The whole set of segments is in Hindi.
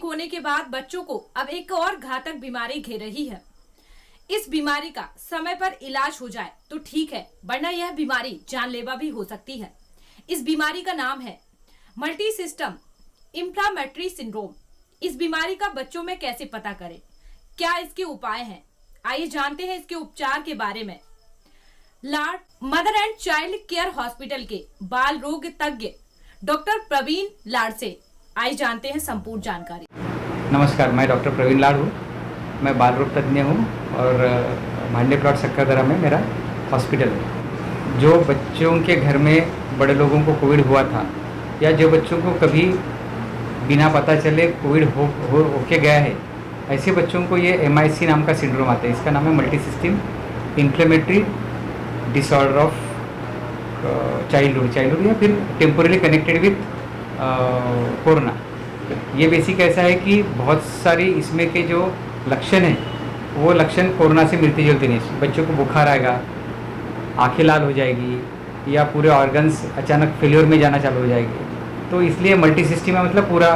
ठीक होने के बाद बच्चों को अब एक और घातक बीमारी घेर रही है। इस बीमारी का समय पर इलाज हो जाए तो ठीक है, वरना यह बीमारी जानलेवा भी हो सकती है। इस बीमारी का नाम है मल्टी सिस्टम इंफ्लेमेटरी सिंड्रोम। इस बीमारी का बच्चों में कैसे पता करें, क्या इसके उपाय हैं, आइए जानते हैं इसके उपचार के बारे में। लाड mother and child care hospital के बाल रोग तज्ञ डॉक्टर प्रवीण लाड से आइए जानते हैं संपूर्ण जानकारी। नमस्कार, मैं डॉक्टर प्रवीण लाड हूँ। मैं बाल रोग तज्ञ हूँ और भांडे प्लॉट सक्करदरा में मेरा हॉस्पिटल है। जो बच्चों के घर में बड़े लोगों को कोविड हुआ था या जो बच्चों को कभी बिना पता चले कोविड होके गया है, ऐसे बच्चों को ये MIC नाम का सिंड्रोम आता है। इसका नाम है multi system inflammatory disorder of childhood या फिर टेम्पोरली कनेक्टेड विथ कोरोना। ये बेसिक ऐसा है कि बहुत सारी इसमें के जो लक्षण हैं वो लक्षण कोरोना से मिलते जुलते नहीं। बच्चों को बुखार आएगा, आँखें लाल हो जाएगी या पूरे ऑर्गन्स अचानक फेल्योर में जाना चालू हो जाएगी। तो इसलिए मल्टी सिस्टम है, मतलब पूरा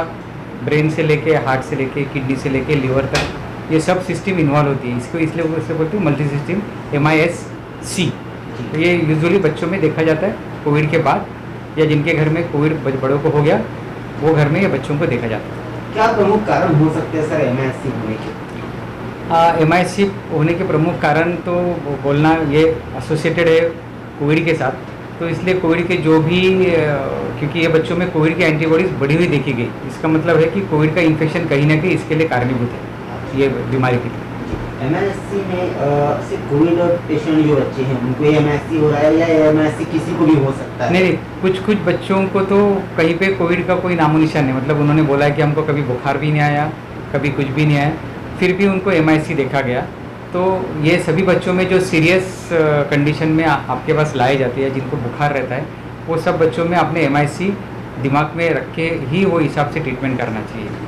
ब्रेन से लेके हार्ट से लेके किडनी से लेके लीवर तक ये सब सिस्टम इन्वॉल्व होती है। इसको इसलिए बोलते हैं मल्टी सिस्टम MISC। तो ये यूजुअली बच्चों में देखा जाता है कोविड के बाद, या जिनके घर में कोविड बड़ों को हो गया वो घर में ये बच्चों को देखा जाता है। क्या प्रमुख कारण हो सकते हैं सर MISC होने के? MISC होने के प्रमुख कारण तो बोलना ये एसोसिएटेड है कोविड के साथ। तो इसलिए कोविड के जो भी क्योंकि ये बच्चों में कोविड की एंटीबॉडीज़ बढ़ी हुई देखी गई, इसका मतलब है कि कोविड का इन्फेक्शन कहीं ना कहीं इसके लिए कारणीभूत है ये बीमारी के लिए। MISC में सिर्फ कोविड और पेशेंट जो बच्चे हैं उनको MISC हो रहा है या MISC किसी को भी हो सकता है? नहीं, कुछ बच्चों को तो कहीं पे कोविड का कोई नामो निशान नहीं, मतलब उन्होंने बोला है कि हमको कभी बुखार भी नहीं आया, कभी कुछ भी नहीं आया, फिर भी उनको MISC देखा गया। तो ये सभी बच्चों में जो सीरियस कंडीशन में आपके पास लाए जाते हैं, जिनको बुखार रहता है, वो सब बच्चों में आपने MISC दिमाग में रख के ही वो हिसाब से ट्रीटमेंट करना चाहिए।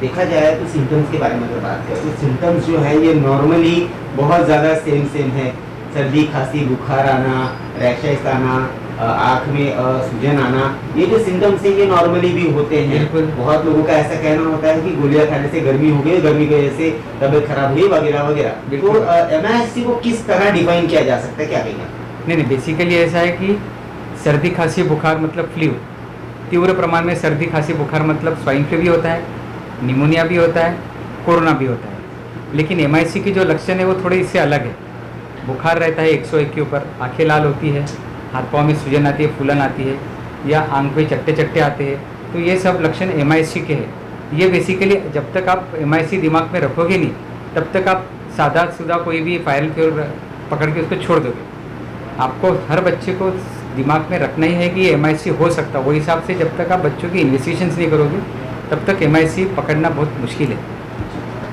देखा जाए तो सिम्टम्स के बारे में अगर बात करें तो सिम्टम्स जो है ये नॉर्मली बहुत ज़्यादा सेम है। सर्दी, खांसी, बुखार आना, रैशेस आना, आँख में सूजन आना, ये जो सिम्टम्स हैं ये नॉर्मली भी होते हैं। बहुत लोगों का ऐसा कहना होता है कि गोलियां खाने से गर्मी हो गई, गर्मी की वजह से तबीयत खराब हुई वगैरह वगैरह। तो MISC को किस तरह डिफाइन किया जा सकता है, क्या कहेंगे? नहीं, बेसिकली ऐसा है कि सर्दी, खांसी, बुखार मतलब फ्लू, तीव्र प्रमाण में सर्दी, खांसी, बुखार मतलब स्वाइन फ्लू भी होता है, निमोनिया भी होता है, कोरोना भी होता है। लेकिन MISC के जो लक्षण है वो थोड़े इससे अलग है। बुखार रहता है 101 के ऊपर, आंखें लाल होती है, हाथ पाँव में सूजन आती है, फूलन आती है या आंख पे चट्टे आते हैं। तो ये सब लक्षण MISC के हैं। ये बेसिकली जब तक आप MISC दिमाग में रखोगे नहीं तब तक आप सादा सुदा कोई भी वायरल फीवर पकड़ के उसको छोड़ दोगे। आपको हर बच्चे को दिमाग में रखना ही है कि MISC हो सकता है। वो हिसाब से जब तक आप बच्चों की इन्वेस्टिगेशंस नहीं करोगे तब तक MISC पकड़ना बहुत मुश्किल है।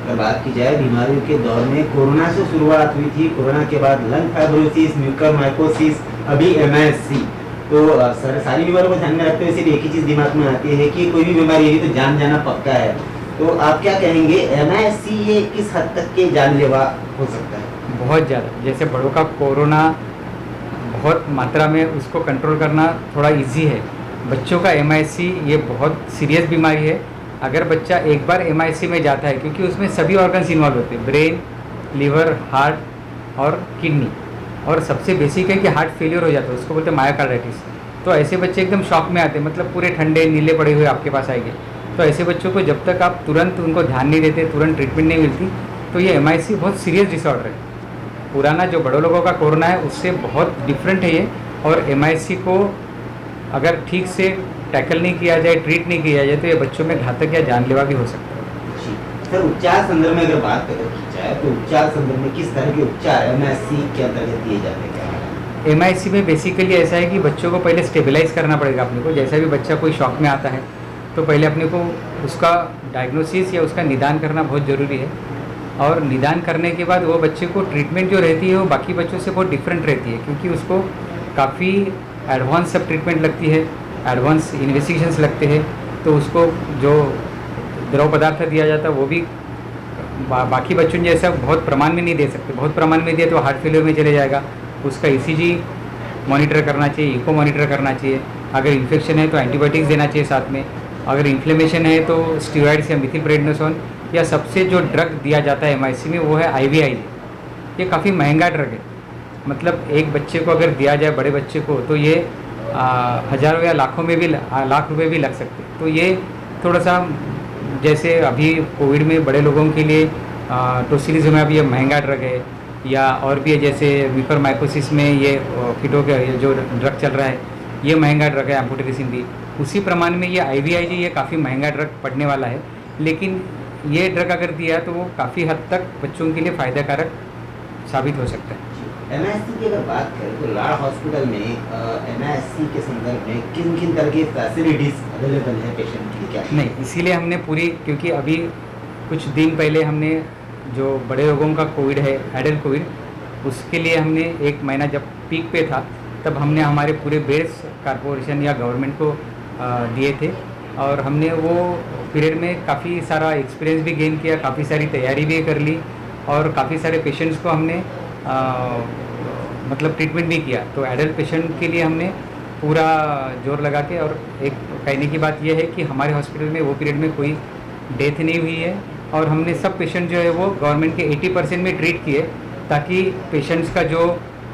अगर बात की जाए बीमारियों के दौर में, कोरोना से शुरुआत हुई थी, कोरोना के बाद लंग फाइब्रोसिस, म्यूकरमाइकोसिस, अभी MISC। तो सर सारी बीमारियों को ध्यान में रखते हुए सिर्फ एक ही चीज़ दिमाग में आती है कि कोई भी बीमारी है तो जान जाना पक्का है। तो आप क्या कहेंगे MISC ये किस हद तक के जानलेवा हो सकता है? बहुत ज़्यादा। जैसे बड़ों का कोरोना बहुत मात्रा में, उसको कंट्रोल करना थोड़ा ईजी है। बच्चों का MISC ये बहुत सीरियस बीमारी है। अगर बच्चा एक बार MISC में जाता है, क्योंकि उसमें सभी ऑर्गन्स इन्वॉल्व होते हैं, ब्रेन, लीवर, हार्ट और किडनी, और सबसे बेसिक है कि हार्ट फेलियर हो जाता है, उसको बोलते हैं मायोकार्डाइटिस। तो ऐसे बच्चे एकदम शॉक में आते हैं, मतलब पूरे ठंडे नीले पड़े हुए आपके पास आएंगे। तो ऐसे बच्चों को जब तक आप तुरंत उनको ध्यान नहीं देते, तुरंत ट्रीटमेंट नहीं मिलती, तो ये MISC बहुत सीरियस डिसऑर्डर है। पुराना जो बड़ों लोगों का कोरोना है उससे बहुत डिफरेंट है ये। और MISC को अगर ठीक से टैकल नहीं किया जाए, ट्रीट नहीं किया जाए, तो ये बच्चों में घातक या जानलेवा भी हो सकता है। सर उपचार संदर्भ में अगर बात की जाए तो उपचार संदर्भ में किस तरह के उपचार MISC के अंतर्गत दिए जाते हैं? MISC में बेसिकली ऐसा है कि बच्चों को पहले स्टेबलाइज करना पड़ेगा अपने को। जैसा भी बच्चा कोई शॉक में आता है तो पहले अपने को उसका डायग्नोसिस या उसका निदान करना बहुत ज़रूरी है। और निदान करने के बाद वो बच्चे को ट्रीटमेंट जो रहती है वो बाकी बच्चों से बहुत डिफरेंट रहती है, क्योंकि उसको काफ़ी एडवांस सब ट्रीटमेंट लगती है, एडवांस इन्वेस्टिगेशंस लगते हैं। तो उसको जो द्रव पदार्थ दिया जाता है वो भी बाकी बच्चों जैसा बहुत प्रमाण में नहीं दे सकते। बहुत प्रमाण में दिया तो हार्ट फेलियर में चले जाएगा। उसका ECG मॉनिटर करना चाहिए, इको मॉनिटर करना चाहिए। अगर इन्फेक्शन है तो एंटीबायोटिक्स देना चाहिए साथ में। अगर इन्फ्लेमेशन है तो स्टीरॉइड्स या मिथिलप्रेडनिसोन, या सबसे जो ड्रग दिया जाता है एमआईसी में वो है IVIG। ये काफ़ी महंगा ड्रग है, मतलब एक बच्चे को अगर दिया जाए, बड़े बच्चे को, तो ये हज़ारों या लाखों में भी लाख रुपए भी लग सकते हैं। तो ये थोड़ा सा, जैसे अभी कोविड में बड़े लोगों के लिए टोसिलिजुमैब ये महंगा ड्रग है, या और भी है जैसे म्यूकरमाइकोसिस में ये कीटो का ये जो ड्रग चल रहा है ये महंगा ड्रग है, एम्फोटेरिसिन भी। उसी प्रमाण में ये IVIG ये काफ़ी महंगा ड्रग पड़ने वाला है, लेकिन ये ड्रग अगर दिया तो वो काफ़ी हद तक बच्चों के लिए फ़ायदेकारक साबित हो सकता है। MISC की अगर बात करें तो लाड़ हॉस्पिटल में MISC के संदर्भ में किन किन तरह की फैसिलिटीज़ अवेलेबल है पेशेंट के लिए, क्या नहीं, इसीलिए हमने पूरी, क्योंकि अभी कुछ दिन पहले हमने जो बड़े लोगों का कोविड है, एडल्ट कोविड, उसके लिए हमने 1 महीना जब पीक पे था तब हमने हमारे पूरे बेड्स कॉरपोरेशन या गवर्नमेंट को दिए थे, और हमने वो पीरियड में काफ़ी सारा एक्सपीरियंस भी गेन किया, काफ़ी सारी तैयारी भी कर ली, और काफ़ी सारे पेशेंट्स को हमने मतलब ट्रीटमेंट भी किया। तो एडल्ट पेशेंट के लिए हमने पूरा जोर लगा के, और एक कहने की बात यह है कि हमारे हॉस्पिटल में वो पीरियड में कोई डेथ नहीं हुई है, और हमने सब पेशेंट जो है वो गवर्नमेंट के 80% में ट्रीट किए, ताकि पेशेंट्स का जो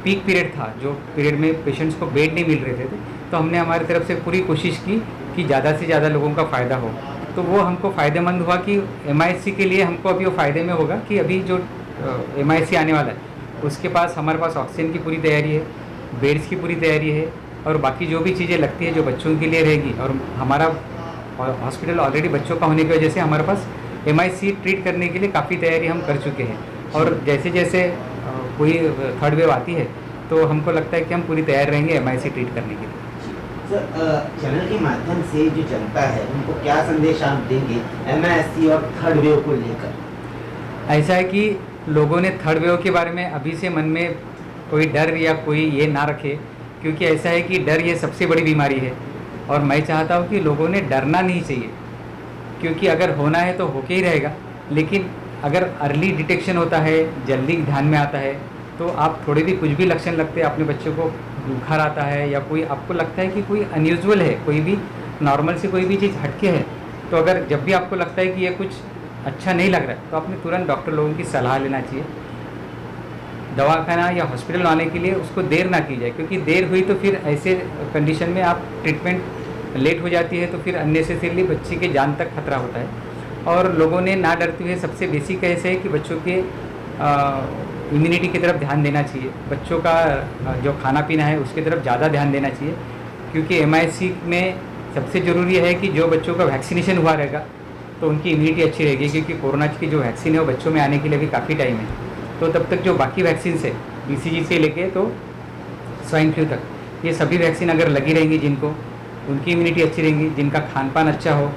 पीक पीरियड था, जो पीरियड में पेशेंट्स को बेड नहीं मिल रहे थे, तो हमने हमारी तरफ से पूरी कोशिश की कि ज़्यादा से ज़्यादा लोगों का फ़ायदा हो। तो वो हमको फ़ायदेमंद हुआ कि MISC के लिए हमको अभी वो फ़ायदे में होगा कि अभी जो MISC आने वाला है उसके पास, हमारे पास ऑक्सीजन की पूरी तैयारी है, बेड्स की पूरी तैयारी है, और बाकी जो भी चीज़ें लगती है जो बच्चों के लिए रहेगी। और हमारा हॉस्पिटल ऑलरेडी बच्चों का होने की वजह से हमारे पास MISC ट्रीट करने के लिए काफ़ी तैयारी हम कर चुके हैं, और जैसे जैसे कोई थर्ड वेव आती है तो हमको लगता है कि हम पूरी तैयार रहेंगे MISC ट्रीट करने के लिए। सर, चैनल के माध्यम से जो जनता है उनको क्या संदेश आप देंगे MISC और थर्ड वेव को लेकर? ऐसा है कि लोगों ने थर्ड वेव के बारे में अभी से मन में कोई डर या कोई ये ना रखे, क्योंकि ऐसा है कि डर ये सबसे बड़ी बीमारी है, और मैं चाहता हूँ कि लोगों ने डरना नहीं चाहिए, क्योंकि अगर होना है तो होके ही रहेगा। लेकिन अगर अर्ली डिटेक्शन होता है, जल्दी ध्यान में आता है, तो आप थोड़े भी कुछ भी लक्षण लगते हैं, अपने बच्चों को बुखार आता है या कोई आपको लगता है कि कोई अनयूजुअल है, कोई भी नॉर्मल से कोई भी चीज़ हटके है, तो अगर जब भी आपको लगता है कि ये कुछ अच्छा नहीं लग रहा है तो आपने तुरंत डॉक्टर लोगों की सलाह लेना चाहिए। दवाखाना या हॉस्पिटल आने के लिए उसको देर ना की जाए, क्योंकि देर हुई तो फिर ऐसे कंडीशन में आप ट्रीटमेंट लेट हो जाती है, तो फिर अननेसेसरीली बच्चे के जान तक खतरा होता है। और लोगों ने ना डरते हुए सबसे बेसिक ऐसे है कि बच्चों के इम्यूनिटी की तरफ ध्यान देना चाहिए, बच्चों का जो खाना पीना है उसकी तरफ ज़्यादा ध्यान देना चाहिए, क्योंकि MISC में सबसे ज़रूरी है कि जो बच्चों का वैक्सीनेशन हुआ रहेगा तो उनकी इम्यूनिटी अच्छी रहेगी, क्योंकि कोरोना की जो वैक्सीन है वो बच्चों में आने के लिए भी काफ़ी टाइम है। तो तब तक जो बाकी वैक्सीन है, BCG से लेके तो स्वाइन फ्लू तक, ये सभी वैक्सीन अगर लगी रहेंगी जिनको, उनकी इम्यूनिटी अच्छी रहेंगी, जिनका खान पान अच्छा हो,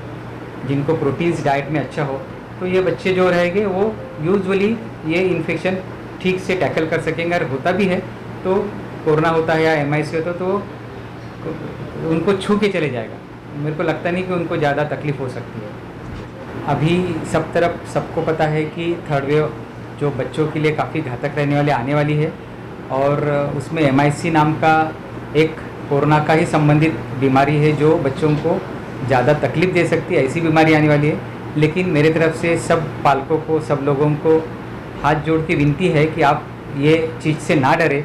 जिनको प्रोटीन्स डाइट में अच्छा हो, तो ये बच्चे जो रहेंगे वो यूजुअली ये इन्फेक्शन ठीक से टैकल कर सकेंगे। अगर होता भी है तो कोरोना होता है या MISC होता तो उनको छू के चले जाएगा। मेरे को लगता नहीं कि उनको ज़्यादा तकलीफ़ हो सकती है। अभी सब तरफ सबको पता है कि थर्ड वेव जो बच्चों के लिए काफ़ी घातक रहने वाले आने वाली है, और उसमें MISC नाम का एक कोरोना का ही संबंधित बीमारी है जो बच्चों को ज़्यादा तकलीफ़ दे सकती है, ऐसी बीमारी आने वाली है। लेकिन मेरे तरफ से सब पालकों को, सब लोगों को हाथ जोड़ के विनती है कि आप ये चीज़ से ना डरें।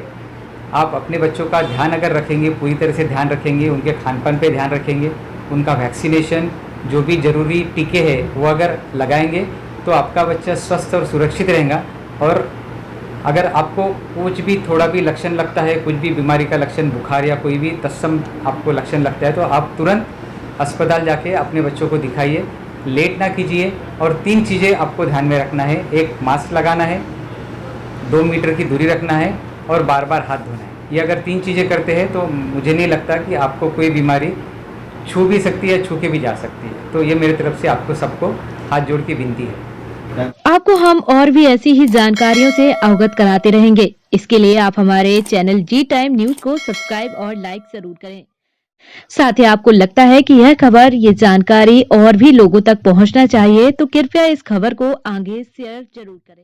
आप अपने बच्चों का ध्यान अगर रखेंगे, पूरी तरह से ध्यान रखेंगे, उनके खान पान पे ध्यान रखेंगे, उनका वैक्सीनेशन जो भी ज़रूरी टीके हैं वो अगर लगाएंगे तो आपका बच्चा स्वस्थ और सुरक्षित रहेगा। और अगर आपको कुछ भी थोड़ा भी लक्षण लगता है, कुछ भी बीमारी का लक्षण, बुखार या कोई भी तत्सम आपको लक्षण लगता है, तो आप तुरंत अस्पताल जाके अपने बच्चों को दिखाइए, लेट ना कीजिए। और 3 चीज़ें आपको ध्यान में रखना है, एक मास्क लगाना है, 2 मीटर की दूरी रखना है, और बार बार हाथ धोना है। ये अगर 3 चीज़ें करते हैं तो मुझे नहीं लगता कि आपको कोई बीमारी छू भी सकती है, छू के भी जा सकती है। तो ये मेरी तरफ से आपको सबको हाथ जोड़ के विनती है। आपको हम और भी ऐसी ही जानकारियों से अवगत कराते रहेंगे। इसके लिए आप हमारे चैनल जी टाइम न्यूज को सब्सक्राइब और लाइक जरूर करें। साथ ही आपको लगता है कि यह खबर, ये जानकारी और भी लोगों तक पहुंचना चाहिए, तो कृपया इस खबर को आगे शेयर जरूर करें।